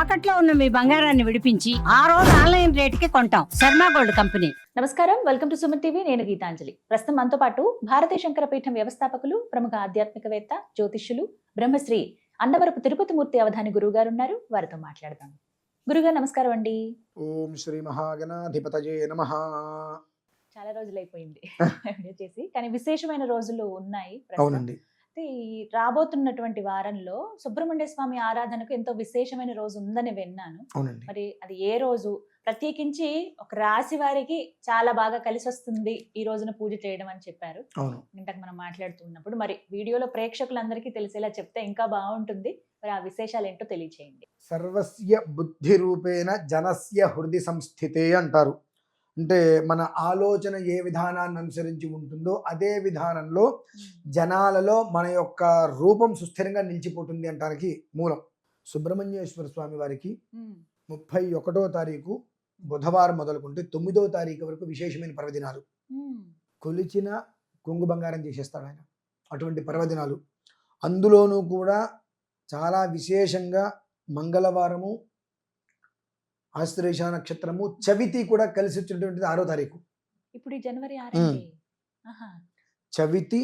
తాకట్లో ఉన్న మీ బంగారాన్ని విడిపించి ఆ రోజు ఆన్లైన్ రేటుకి కొంటాం. Sharma gold company. నమస్కారం, వెల్కమ్ టు సుమన్ టీవీ. నేను గీతాంజలి. ప్రస్తుతం మనతో పాటు భారతీయ శంకర పీఠం వ్యవస్థాపకులు, ప్రముఖ ఆధ్యాత్మికవేత్త, జ్యోతిష్యులు, బ్రహ్మశ్రీ అన్నవరపు తిరుపతి మూర్తి అవధాని గురువు గారు ఉన్నారు. వారితో మాట్లాడదాం. గురుగారు నమస్కారం అండి. ఓం శ్రీ మహాగణాధిపతయే నమః. చాలా రోజులు అయిపోయింది చేసి, కానీ విశేషమైన రోజులు ఉన్నాయి. అవునండి. ఈ రాబోతున్నటువంటి వారంలో సుబ్రహ్మణ్య స్వామి ఆరాధనకు ఎంతో విశేషమైన రోజు ఉందని విన్నాను. అవునండి. మరి అది ఏ రోజు? ప్రత్యేకించి ఒక రాశి వారికి చాలా బాగా కలిసి వస్తుంది ఈ రోజున పూజ చేయడం అని చెప్పారు. అవును. ఇంతకు మనం మాట్లాడుతున్నప్పుడు మరి వీడియోలో ప్రేక్షకులందరికీ తెలిసేలా చెప్తే ఇంకా బాగుంటుంది. మరి ఆ విశేషాలు ఏంటో తెలియచేయండి. సర్వస్య బుద్ధి రూపేణ జనస్య హృది సంస్థితే అంటారు. అంటే మన ఆలోచన ఏ విధానాన్ని అనుసరించి ఉంటుందో అదే విధానంలో జనాలలో మన యొక్క రూపం సుస్థిరంగా నిలిచిపోతుంది అంటానికి మూలం. సుబ్రహ్మణ్యేశ్వర స్వామి వారికి 31వ తారీఖు బుధవారం మొదలుకుంటే 9వ తారీఖు వరకు విశేషమైన పర్వదినాలు. కొలిచిన కొంగు బంగారం చేసేస్తాడు ఆయన. అటువంటి పర్వదినాలు. అందులోనూ కూడా చాలా విశేషంగా మంగళవారము, ఆశ్లేష నక్షత్రము, చవితి కూడా కలిసి వచ్చినటువంటిది 6వ తారీఖు. ఇప్పుడు ఈ జనవరి 6. చవితి,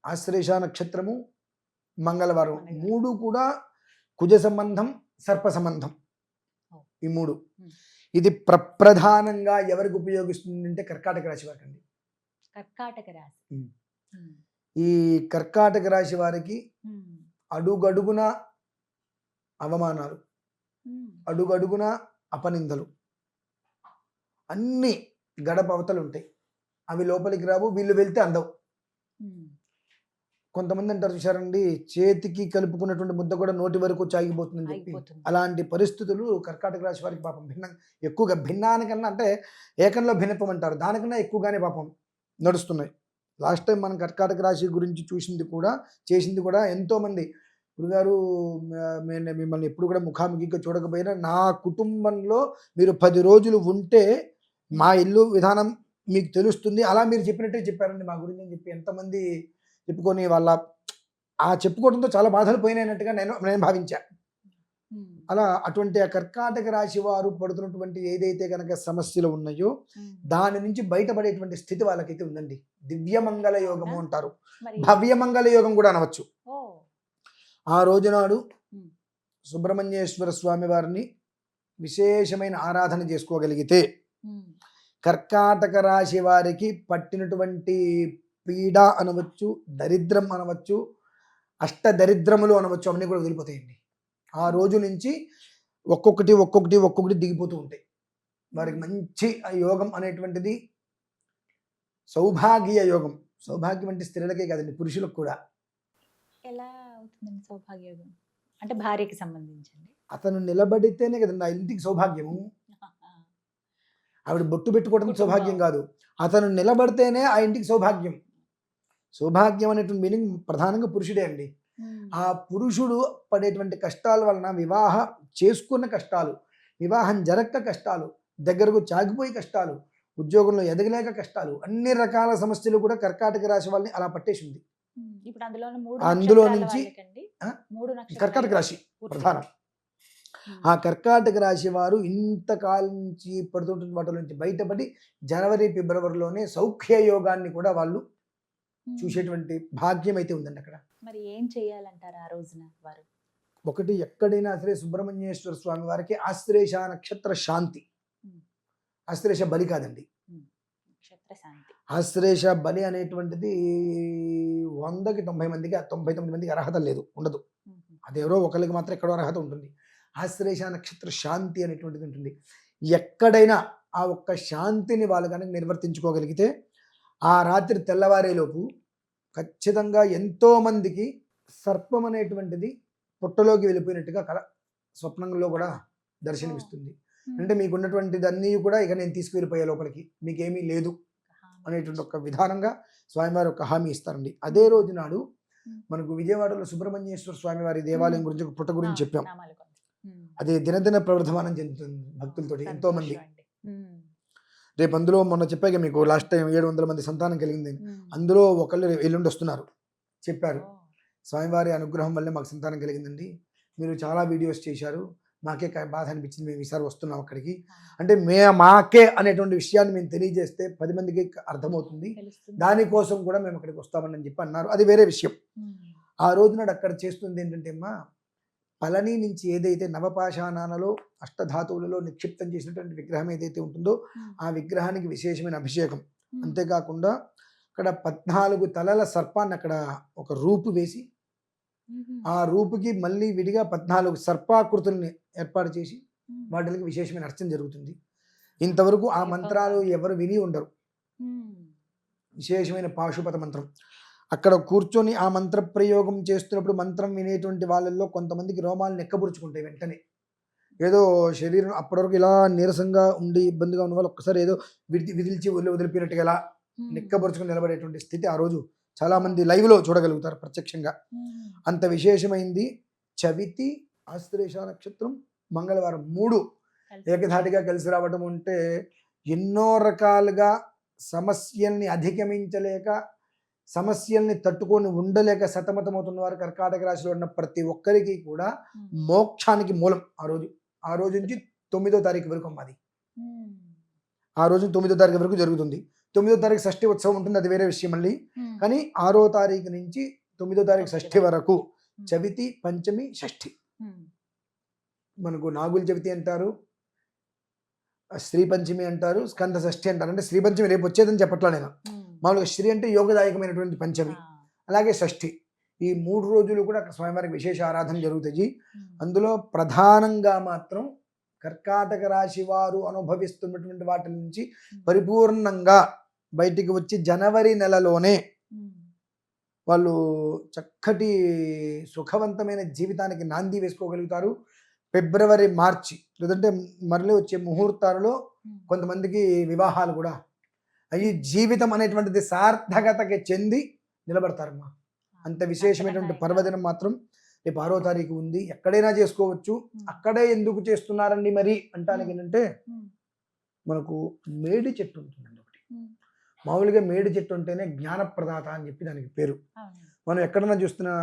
ఆశ్లేష నక్షత్రము, మంగళవారం 3 కూడా కుజ సంబంధం, సర్ప సంబంధం. ఈ 3 ఇది ప్రధానంగా ఎవరికి ఉపయోగిస్తుంది అంటే కర్కాటక రాశి వారికి అండి. కర్కాటక రాశి. ఈ కర్కాటక రాశి వారికి అడుగడుగున అవమానాలు, అడుగడుగున అపనిందలు, అన్ని గడప అవతలు ఉంటాయి. అవి లోపలికి రావు, వీళ్ళు వెళ్తే అందవు. కొంతమంది అంటారు చూసారండి, చేతికి కలుపుకున్నటువంటి ముద్ద కూడా నోటి వరకు చాగిపోతుందని చెప్పి. అలాంటి పరిస్థితులు కర్కాటక రాశి వారికి పాపం ఎక్కువగా భిన్నానికన్నా, అంటే ఏకంలో భిన్నత్వం అంటారు, దానికన్నా ఎక్కువగానే పాపం నడుస్తున్నాయి. లాస్ట్ టైం మనం కర్కాటక రాశి గురించి చూసింది కూడా, చేసింది కూడా ఎంతోమంది. గురుగారు, మిమ్మల్ని ఎప్పుడు కూడా ముఖాముఖిగా చూడకపోయినా నా కుటుంబంలో మీరు 10 రోజులు ఉంటే మా ఇల్లు విధానం మీకు తెలుస్తుంది, అలా మీరు చెప్పినట్టే చెప్పారండి మా గురించి అని చెప్పి ఎంతమంది చెప్పుకొని వాళ్ళ ఆ చెప్పుకోవడంతో చాలా బాధలు పోయినట్టుగా నేను భావించా. అలా అటువంటి ఆ కర్కాటక రాశి వారు పడుతున్నటువంటి ఏదైతే కనుక సమస్యలు ఉన్నాయో దాని నుంచి బయటపడేటువంటి స్థితి వాళ్ళకైతే ఉందండి. దివ్యమంగళ యోగము అంటారు, భవ్యమంగళ యోగం కూడా అనవచ్చు. ఆ రోజునాడు సుబ్రహ్మణ్యేశ్వర స్వామి వారిని విశేషమైన ఆరాధన చేసుకోగలిగితే కర్కాటక రాశి వారికి పట్టినటువంటి పీడ అనవచ్చు, దరిద్రం అనవచ్చు, అష్టదరిద్రములు అనవచ్చు, అవన్నీ కూడా వదిలిపోతాయండి. ఆ రోజు నుంచి ఒక్కొక్కటి దిగిపోతూ ఉంటాయి. వారికి మంచి యోగం అనేటువంటిది సౌభాగ్య యోగం. సౌభాగ్యం అంటే స్త్రీలకే కాదండి, పురుషులకు కూడా. ఎలా అవుతుందండి సౌభాగ్యయోగం? అంటే భార్యకి సంబంధించింది. అతను నిలబడితేనే కదండి ఆ ఇంటికి సౌభాగ్యము. ఆవిడ బొట్టు పెట్టుకోవడం సౌభాగ్యం కాదు, అతను నిలబడితేనే ఆ ఇంటికి సౌభాగ్యం. సౌభాగ్యం అనేటువంటి మీనింగ్ ప్రధానంగా పురుషుడే అండి. ఆ పురుషుడు పడేటువంటి కష్టాల వలన, వివాహం చేసుకున్న కష్టాలు, వివాహం జరగక కష్టాలు, దగ్గరకు చాగిపోయి కష్టాలు, ఉద్యోగంలో ఎదగలేక కష్టాలు, అన్ని రకాల సమస్యలు కూడా కర్కాటక రాశి వాళ్ళని అలా పట్టేసింది. అందులో నుంచి కర్కాటక రాశి ప్రధానం. ఆ కర్కాటక రాశి వారు ఇంతకాలం నుంచి పడుతుంటున్న వాటి నుంచి బయటపడి జనవరి, ఫిబ్రవరిలోనే సౌఖ్య యోగాన్ని కూడా వాళ్ళు చూసేటువంటి భాగ్యం అయితే ఉందండి అక్కడ. మరి ఏం చేయాలంటారు ఆ రోజున వారు? ఒకటి, ఎక్కడైనా సరే సుబ్రహ్మణ్యేశ్వర స్వామి వారికి ఆశ్లేష నక్షత్ర శాంతి, ఆశ్లేష బలి కాదండి, ఆశ్లేష బలి అనేటువంటిది 100కి 90 మందికి 99 మందికి అర్హత లేదు, ఉండదు. అదేవరో ఒకరికి మాత్రం ఎక్కడో అర్హత ఉంటుంది. ఆశ్లేష నక్షత్ర శాంతి అనేటువంటిది ఉంటుంది. ఎక్కడైనా ఆ ఒక్క శాంతిని వాళ్ళు కనుక నిర్వర్తించుకోగలిగితే ఆ రాత్రి తెల్లవారేలోపు ఖచ్చితంగా ఎంతోమందికి సర్పం అనేటువంటిది పుట్టలోకి వెళ్ళిపోయినట్టుగా స్వప్నంలో కూడా దర్శనమిస్తుంది. అంటే మీకు ఉన్నటువంటిది అన్నీ కూడా ఇక నేను తీసుకువెళ్ళిపోయే లోపలికి, మీకేమీ లేదు అనేటువంటి ఒక విధానంగా స్వామివారి ఒక హామీ ఇస్తారండి. అదే రోజు నాడు మనకు విజయవాడలో సుబ్రహ్మణ్యేశ్వర స్వామి వారి దేవాలయం గురించి, ఒక పుట్ట గురించి చెప్పాం. అది దినదిన ప్రవర్ధమానం చెందుతుంది భక్తులతో ఎంతో మంది. రేపు అందులో మొన్న చెప్పాక మీకు లాస్ట్ టైం 700 మంది సంతానం కలిగింది. అందులో ఒకళ్ళు ఎల్లుండి వస్తున్నారు చెప్పారు. స్వామివారి అనుగ్రహం వల్లే మాకు సంతానం కలిగిందండి, మీరు చాలా వీడియోస్ చేశారు, మాకే బాధ అనిపించింది, మేము ఈసారి వస్తున్నాం అక్కడికి అంటే మాకే అనేటువంటి విషయాన్ని మేము తెలియజేస్తే 10 మందికి అర్థమవుతుంది, దానికోసం కూడా మేము అక్కడికి వస్తామని చెప్పి అన్నారు. అది వేరే విషయం. ఆ రోజు నాడు అక్కడ చేస్తుంది ఏంటంటే అమ్మా, పళని నుంచి ఏదైతే నవపాషాణాలలో అష్టధాతువులలో నిక్షిప్తం చేసినటువంటి విగ్రహం ఏదైతే ఉంటుందో ఆ విగ్రహానికి విశేషమైన అభిషేకం, అంతేకాకుండా అక్కడ 14 తలల సర్పాన్ని అక్కడ ఒక రూపు వేసి ఆ రూపుకి మళ్ళీ విడిగా 14 సర్పాకృతుల్ని ఏర్పాటు చేసి వాటికి విశేషమైన అర్చన జరుగుతుంది. ఇంతవరకు ఆ మంత్రాలు ఎవరు విని ఉండరు. విశేషమైన పాశుపత మంత్రం అక్కడ కూర్చొని ఆ మంత్ర ప్రయోగం చేస్తున్నప్పుడు మంత్రం వినేటువంటి వాళ్ళల్లో కొంతమందికి రోమాలు నెక్కబురుచుకుంటాయి. వెంటనే ఏదో శరీరం అప్పటి వరకు ఇలా నీరసంగా ఉండి ఇబ్బందిగా ఉన్న వాళ్ళు ఒక్కసారి ఏదో విదిల్చి వదిలిపోయినట్టుగా ఇలా నెక్కబరుచుకుని నిలబడేటువంటి స్థితి ఆ రోజు చాలా మంది లైవ్లో చూడగలుగుతారు ప్రత్యక్షంగా. అంత విశేషమైంది. చవితి, ఆశ్లేష నక్షత్రం, మంగళవారం 3 ఏకధాటిగా కలిసి రావడం అంటే ఎన్నో రకాలుగా సమస్యల్ని అధిగమించలేక, సమస్యల్ని తట్టుకొని ఉండలేక సతమతమవుతున్న వారు కర్కాటక రాశిలో ఉన్న ప్రతి ఒక్కరికి కూడా మోక్షానికి మూలం ఆ రోజు నుంచి 9వ తారీఖు వరకు అమ్మది. ఆ రోజు 9వ తారీఖు వరకు జరుగుతుంది. 9వ తారీఖు షష్ఠి ఉత్సవం ఉంటుంది, అది వేరే విషయం మళ్ళీ. కానీ 6వ తారీఖు నుంచి 9వ తారీఖు షష్ఠి వరకు చవితి, పంచమి, షష్ఠి. మనకు నాగుల చవితి అంటారు, శ్రీ పంచమి అంటారు, స్కంద షష్ఠి అంటారు. అంటే శ్రీ పంచమి రేపు వచ్చేదని చెప్పట్లా నేను. మామూలుగా శ్రీ అంటే యోగదాయకమైనటువంటి పంచమి, అలాగే షష్ఠి. ఈ 3 రోజులు కూడా అక్కడ స్వామివారికి విశేష ఆరాధన జరుగుతాయి. అందులో ప్రధానంగా మాత్రం కర్కాటక రాశి వారు అనుభవిస్తున్నటువంటి వాటి నుంచి పరిపూర్ణంగా బయటికి వచ్చి జనవరి నెలలోనే వాళ్ళు చక్కటి సుఖవంతమైన జీవితానికి నాంది వేసుకోగలుగుతారు. ఫిబ్రవరి, మార్చి లేదంటే మరలి వచ్చే ముహూర్తాలలో కొంతమందికి వివాహాలు కూడా అయ్యి జీవితం అనేటువంటిది సార్థకతకి చెంది నిలబడతారమ్మా. అంత విశేషమైనటువంటి పర్వదినం మాత్రం రేపు 6వ తారీఖు ఉంది. ఎక్కడైనా చేసుకోవచ్చు. అక్కడే ఎందుకు చేస్తున్నారండి మరి అంటానికి ఏంటంటే, మనకు మేడి చెట్టు ఉంటుందండి ఒకటి. మామూలుగా మేడి చెట్టు అంటేనే జ్ఞానప్రదాత అని చెప్పి దానికి పేరు. మనం ఎక్కడైనా చూస్తున్నా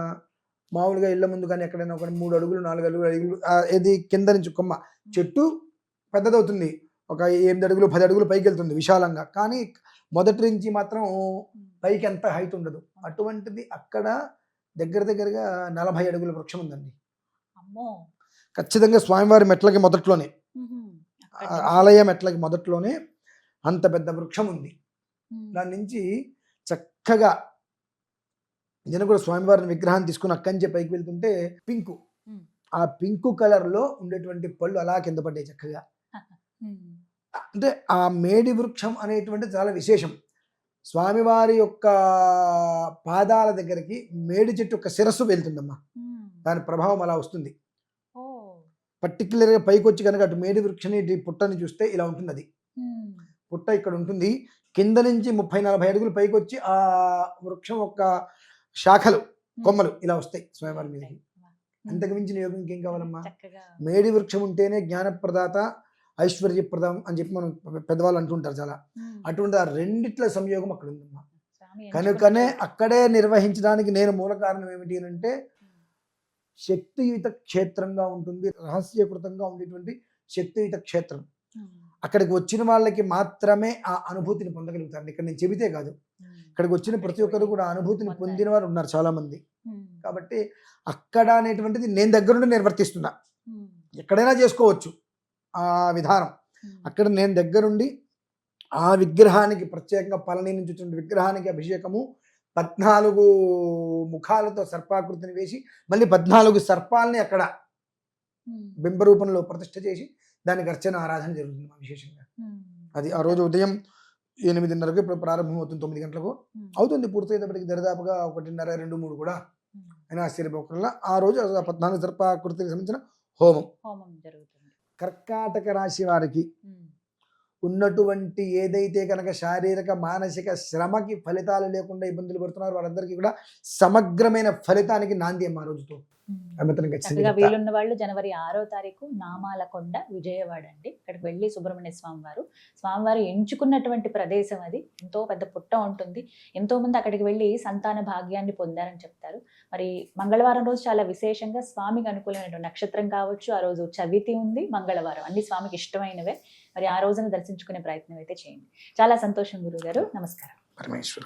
మామూలుగా ఇళ్ళ ముందు కానీ ఎక్కడైనా ఒక 3 అడుగులు 4 అడుగులు 5 అడుగులు ఏది కింద నుంచి కొమ్మ చెట్టు పెద్దదవుతుంది, ఒక 8 అడుగులు 10 అడుగులు పైకి వెళ్తుంది విశాలంగా. కానీ మొదటి నుంచి మాత్రం పైకి ఎంత హైట్ ఉండదు. అటువంటిది అక్కడ దగ్గరగా 40 అడుగుల వృక్షం ఉందండి. ఖచ్చితంగా స్వామివారి మెట్లకి మొదట్లోనే, ఆలయ మెట్లకి మొదట్లోనే అంత పెద్ద వృక్షం ఉంది. దాని నుంచి చక్కగా నేను కూడా స్వామివారిని విగ్రహాన్ని తీసుకుని అక్కడి పైకి వెళ్తుంటే ఆ పింకు కలర్లో ఉండేటువంటి పళ్ళు అలా కింద పడ్డాయి చక్కగా. అంటే ఆ మేడి వృక్షం అనేటువంటి చాలా విశేషం. స్వామివారి యొక్క పాదాల దగ్గరికి మేడి చెట్టు యొక్క శిరస్సు వెళ్తుందమ్మా. దాని ప్రభావం అలా వస్తుంది. పర్టికులర్గా పైకి వచ్చి కనుక అటు మేడి వృక్షని పుట్టని చూస్తే ఇలా ఉంటుంది. అది పుట్ట ఇక్కడ ఉంటుంది. కింద నుంచి 30-40 అడుగులు పైకి వచ్చి ఆ వృక్షం యొక్క శాఖలు, కొమ్మలు ఇలా వస్తాయి స్వామివారి మీదకి. అంతకు మించిన యోగం ఇంకేం కావాలమ్మా? మేడి వృక్షం ఉంటేనే జ్ఞానప్రదాత, ఐశ్వర్యప్రదం అని చెప్పి మనం పెద్దవాళ్ళు అంటుంటారు చాలా. అటువంటి ఆ రెండిట్ల సంయోగం అక్కడ ఉందమ్మా. కనుకనే అక్కడే నిర్వహించడానికి నేను మూల కారణం ఏమిటి అంటే, శక్తియుత క్షేత్రంగా ఉంటుంది, రహస్యకృతంగా ఉండేటువంటి శక్తియుత క్షేత్రం. అక్కడికి వచ్చిన వాళ్ళకి మాత్రమే ఆ అనుభూతిని పొందగలుగుతారు. ఇక్కడ నేను చెబితే కాదు, ఇక్కడికి వచ్చిన ప్రతి ఒక్కరు కూడా అనుభూతిని పొందిన వారు ఉన్నారు చాలా మంది. కాబట్టి అక్కడ అనేటువంటిది నేను దగ్గరుండి నిర్వర్తిస్తున్నా. ఎక్కడైనా చేసుకోవచ్చు ఆ విధానం. అక్కడ నేను దగ్గరుండి ఆ విగ్రహానికి ప్రత్యేకంగా పళని నుంచి వచ్చిన విగ్రహానికి అభిషేకము, 14 ముఖాలతో సర్పాకృతిని వేసి మళ్ళీ 14 సర్పాలని అక్కడ బింబరూపంలో ప్రతిష్ఠ చేసి దానికి అర్చన ఆరాధన జరుగుతుంది విశేషంగా. అది ఆ రోజు ఉదయం 8:30కి ప్రారంభం అవుతుంది, 9 గంటలకు అవుతుంది. పూర్తయ్యేటప్పటికి దరిదాపుగా 1:30, 2, 3 కూడా అయినా ఆశ్చర్యపోకుండా ఆ రోజు 14 సర్పాకృతికి సంబంధించిన హోమం జరుగుతుంది. కర్కాటక రాశి వారికి ఉన్నటువంటి ఏదైతే కనుక శారీరక మానసిక శ్రమకి ఫలితాలు లేకుండా ఇబ్బందులు పడుతున్నారు, వాళ్ళందరికీ కూడా సమగ్రమైన ఫలితానికి నాంది అమ్మ ఆ రోజుతో. అమితంగా చక్కగా చెప్తా. వీలున్న వాళ్ళు జనవరి 6వ తారీఖు నామాలకొండ విజయవాడ అండి. అక్కడికి వెళ్ళి సుబ్రహ్మణ్య స్వామివారు ఎంచుకున్నటువంటి ప్రదేశం అది. ఎంతో పెద్ద పుట్ట ఉంటుంది. ఎంతో మంది అక్కడికి వెళ్ళి సంతాన భాగ్యాన్ని పొందారని చెప్తారు. మరి మంగళవారం రోజు చాలా విశేషంగా స్వామికి అనుకూలమైనటువంటి నక్షత్రం కావచ్చు, ఆ రోజు చవితి ఉంది, మంగళవారం అన్ని స్వామికి ఇష్టమైనవే. మరి ఆ రోజున దర్శించుకునే ప్రయత్నం అయితే చేయండి. చాలా సంతోషం గురుగారు, నమస్కారం. పరమేశ్వర